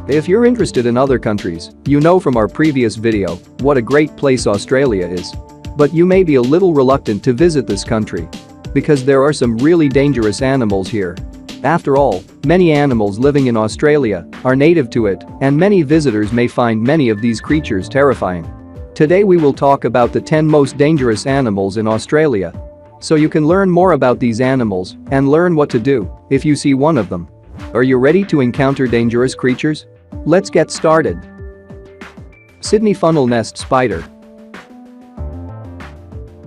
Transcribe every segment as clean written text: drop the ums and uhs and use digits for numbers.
If you're interested in other countries, you know from our previous video what a great place Australia is. But you may be a little reluctant to visit this country because there are some really dangerous animals here. After all, many animals living in Australia are native to it, and many visitors may find many of these creatures terrifying. Today we will talk about the 10 most dangerous animals in Australia. So you can learn more about these animals and learn what to do if you see one of them. Are you ready to encounter dangerous creatures? Let's get started. Sydney funnel nest spider.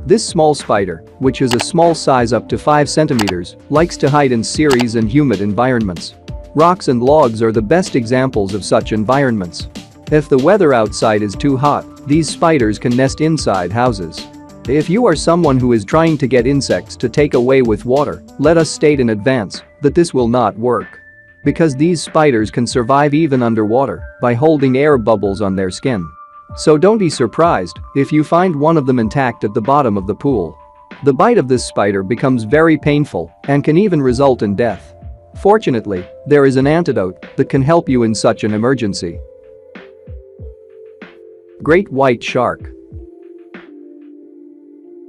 This small spider, which is a small size up to 5 centimeters, likes to hide in series and humid environments. Rocks and logs are the best examples of such environments. If the weather outside is too hot, these spiders can nest inside houses. If you are someone who is trying to get insects to take away with water, let us state in advance that this will not work. Because these spiders can survive even underwater by holding air bubbles on their skin. So don't be surprised if you find one of them intact at the bottom of the pool. The bite of this spider becomes very painful and can even result in death. Fortunately, there is an antidote that can help you in such an emergency. Great white shark.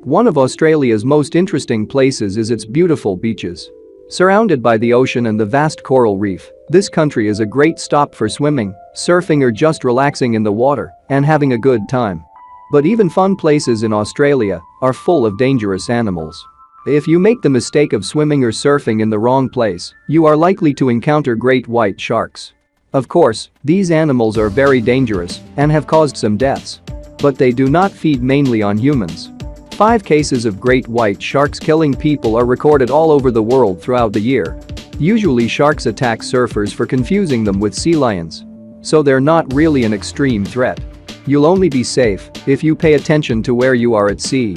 One of Australia's most interesting places is its beautiful beaches. Surrounded by the ocean and the vast coral reef, this country is a great stop for swimming, surfing or just relaxing in the water and having a good time. But even fun places in Australia are full of dangerous animals. If you make the mistake of swimming or surfing in the wrong place, you are likely to encounter great white sharks. Of course, these animals are very dangerous and have caused some deaths. But they do not feed mainly on humans. 5 cases of great white sharks killing people are recorded all over the world throughout the year. Usually sharks attack surfers for confusing them with sea lions. So they're not really an extreme threat. You'll only be safe if you pay attention to where you are at sea.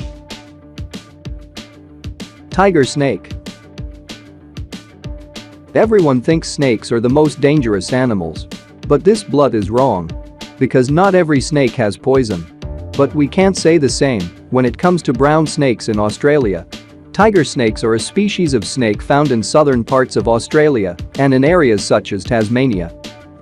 Tiger snake. Everyone thinks snakes are the most dangerous animals. But this blunt is wrong. Because not every snake has poison. But we can't say the same when it comes to brown snakes in Australia. Tiger snakes are a species of snake found in southern parts of Australia and in areas such as Tasmania.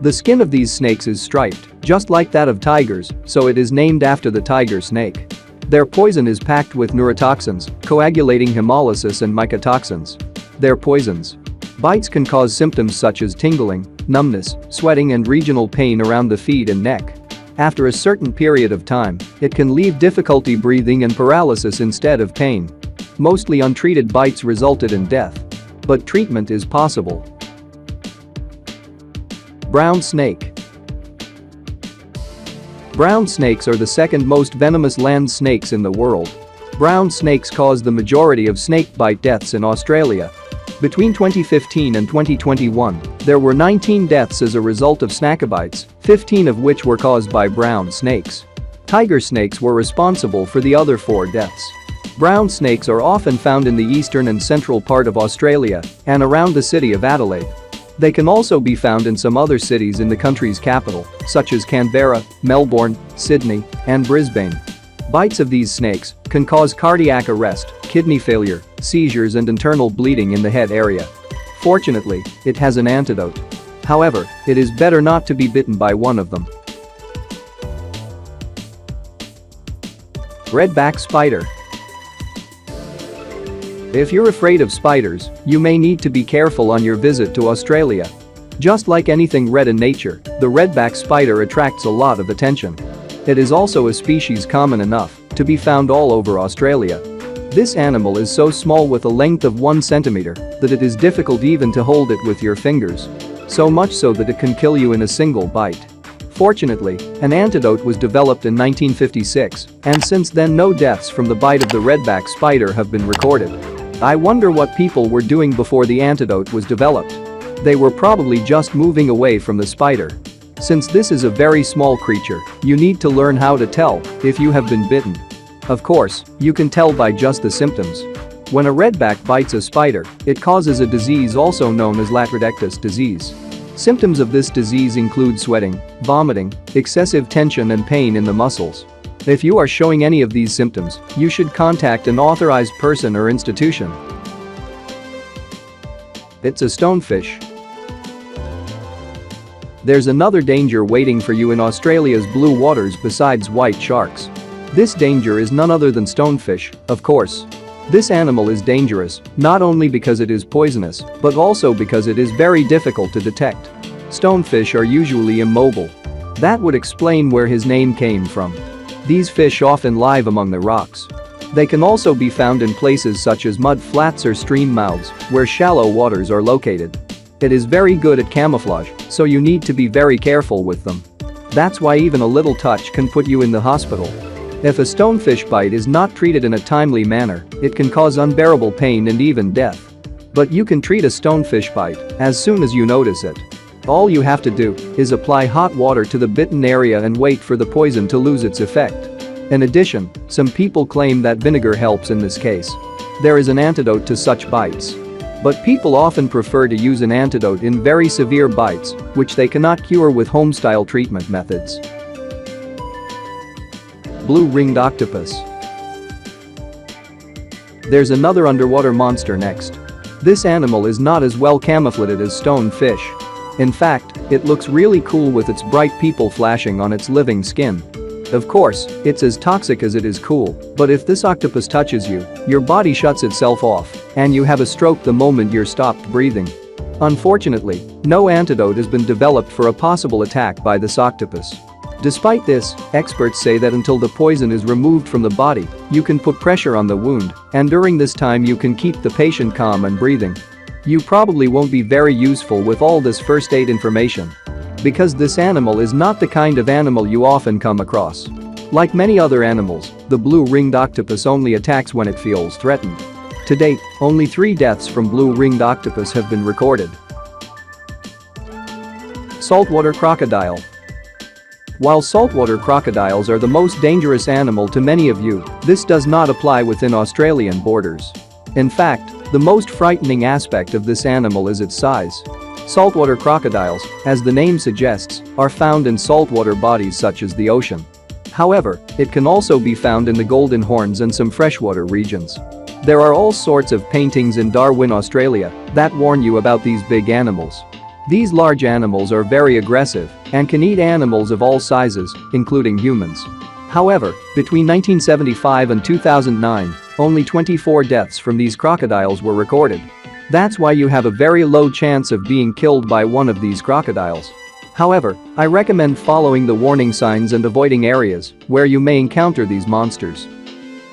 The skin of these snakes is striped, just like that of tigers, so it is named after the tiger snake. Their poison is packed with neurotoxins, coagulating hemolysis and mycotoxins. Their poisons. Bites can cause symptoms such as tingling, numbness, sweating and regional pain around the feet and neck. After a certain period of time, it can leave difficulty breathing and paralysis instead of pain. Mostly untreated bites resulted in death. But treatment is possible. Brown snake. Brown snakes are the second most venomous land snakes in the world. Brown snakes cause the majority of snake bite deaths in Australia. Between 2015 and 2021, there were 19 deaths as a result of snakebites, 15 of which were caused by brown snakes. Tiger snakes were responsible for the other 4 deaths. Brown snakes are often found in the eastern and central part of Australia and around the city of Adelaide. They can also be found in some other cities in the country's capital, such as Canberra, Melbourne, Sydney, and Brisbane. Bites of these snakes can cause cardiac arrest, kidney failure, seizures and internal bleeding in the head area. Fortunately, it has an antidote. However, it is better not to be bitten by one of them. Redback spider. If you're afraid of spiders, you may need to be careful on your visit to Australia. Just like anything red in nature, the redback spider attracts a lot of attention. It is also a species common enough to be found all over Australia. This animal is so small with a length of 1 centimeter that it is difficult even to hold it with your fingers. So much so that it can kill you in a single bite. Fortunately, an antidote was developed in 1956, and since then no deaths from the bite of the redback spider have been recorded. I wonder what people were doing before the antidote was developed. They were probably just moving away from the spider. Since this is a very small creature, you need to learn how to tell if you have been bitten. Of course, you can tell by just the symptoms. When a redback bites a spider, it causes a disease also known as latrodectus disease. Symptoms of this disease include sweating, vomiting, excessive tension and pain in the muscles. If you are showing any of these symptoms, you should contact an authorized person or institution. It's a stonefish. There's another danger waiting for you in Australia's blue waters besides white sharks. This danger is none other than stonefish, of course. This animal is dangerous, not only because it is poisonous, but also because it is very difficult to detect. Stonefish are usually immobile. That would explain where his name came from. These fish often live among the rocks. They can also be found in places such as mud flats or stream mouths, where shallow waters are located. It is very good at camouflage, so you need to be very careful with them. That's why even a little touch can put you in the hospital. If a stonefish bite is not treated in a timely manner, it can cause unbearable pain and even death. But you can treat a stonefish bite as soon as you notice it. All you have to do is apply hot water to the bitten area and wait for the poison to lose its effect. In addition, some people claim that vinegar helps in this case. There is an antidote to such bites. But people often prefer to use an antidote in very severe bites, which they cannot cure with home-style treatment methods. Blue-ringed octopus. There's another underwater monster next. This animal is not as well camouflaged as stonefish. In fact, it looks really cool with its bright pupil flashing on its living skin. Of course, it's as toxic as it is cool, but if this octopus touches you, your body shuts itself off, and you have a stroke the moment you're stopped breathing. Unfortunately, no antidote has been developed for a possible attack by this octopus. Despite this, experts say that until the poison is removed from the body, you can put pressure on the wound, and during this time you can keep the patient calm and breathing. You probably won't be very useful with all this first aid information. Because this animal is not the kind of animal you often come across. Like many other animals, the blue-ringed octopus only attacks when it feels threatened. To date, only 3 deaths from blue-ringed octopus have been recorded. Saltwater crocodile. While saltwater crocodiles are the most dangerous animal to many of you, this does not apply within Australian borders. In fact, the most frightening aspect of this animal is its size. Saltwater crocodiles, as the name suggests, are found in saltwater bodies such as the ocean. However, it can also be found in the Golden Horns and some freshwater regions. There are all sorts of paintings in Darwin, Australia, that warn you about these big animals. These large animals are very aggressive and can eat animals of all sizes, including humans. However, between 1975 and 2009, only 24 deaths from these crocodiles were recorded. That's why you have a very low chance of being killed by one of these crocodiles. However, I recommend following the warning signs and avoiding areas where you may encounter these monsters.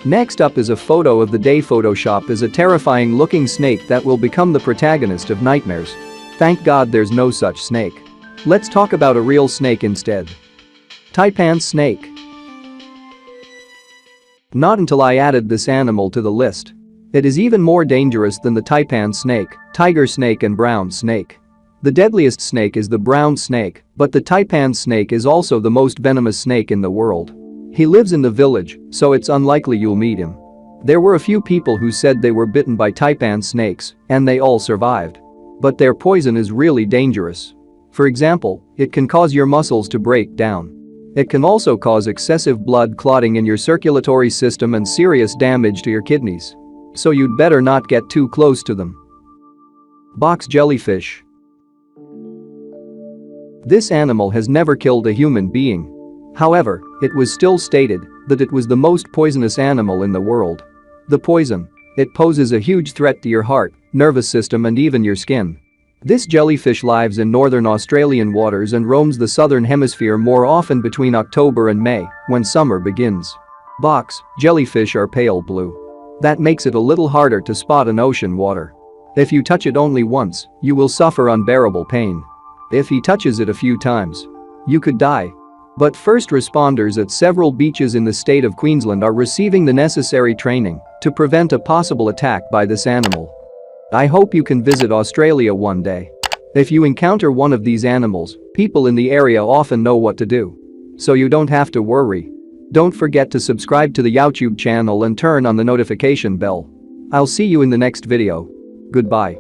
Next up is a photo of the day. Photoshop is a terrifying looking snake that will become the protagonist of nightmares. Thank God there's no such snake. Let's talk about a real snake instead. Taipan snake. Not until I added this animal to the list. It is even more dangerous than the taipan snake, tiger snake and brown snake. The deadliest snake is the brown snake, but the taipan snake is also the most venomous snake in the world. He lives in the village, so it's unlikely you'll meet him. There were a few people who said they were bitten by taipan snakes, and they all survived. But their poison is really dangerous. For example, it can cause your muscles to break down. It can also cause excessive blood clotting in your circulatory system and serious damage to your kidneys. So you'd better not get too close to them. Box jellyfish. This animal has never killed a human being. However, it was still stated that it was the most poisonous animal in the world. The poison. It poses a huge threat to your heart, nervous system and even your skin. This jellyfish lives in northern Australian waters and roams the southern hemisphere more often between October and May, when summer begins. Box jellyfish are pale blue. That makes it a little harder to spot in ocean water. If you touch it only once, you will suffer unbearable pain. If he touches it a few times, you could die. But first responders at several beaches in the state of Queensland are receiving the necessary training to prevent a possible attack by this animal. I hope you can visit Australia one day. If you encounter one of these animals, people in the area often know what to do. So you don't have to worry. Don't forget to subscribe to the YouTube channel and turn on the notification bell. I'll see you in the next video. Goodbye.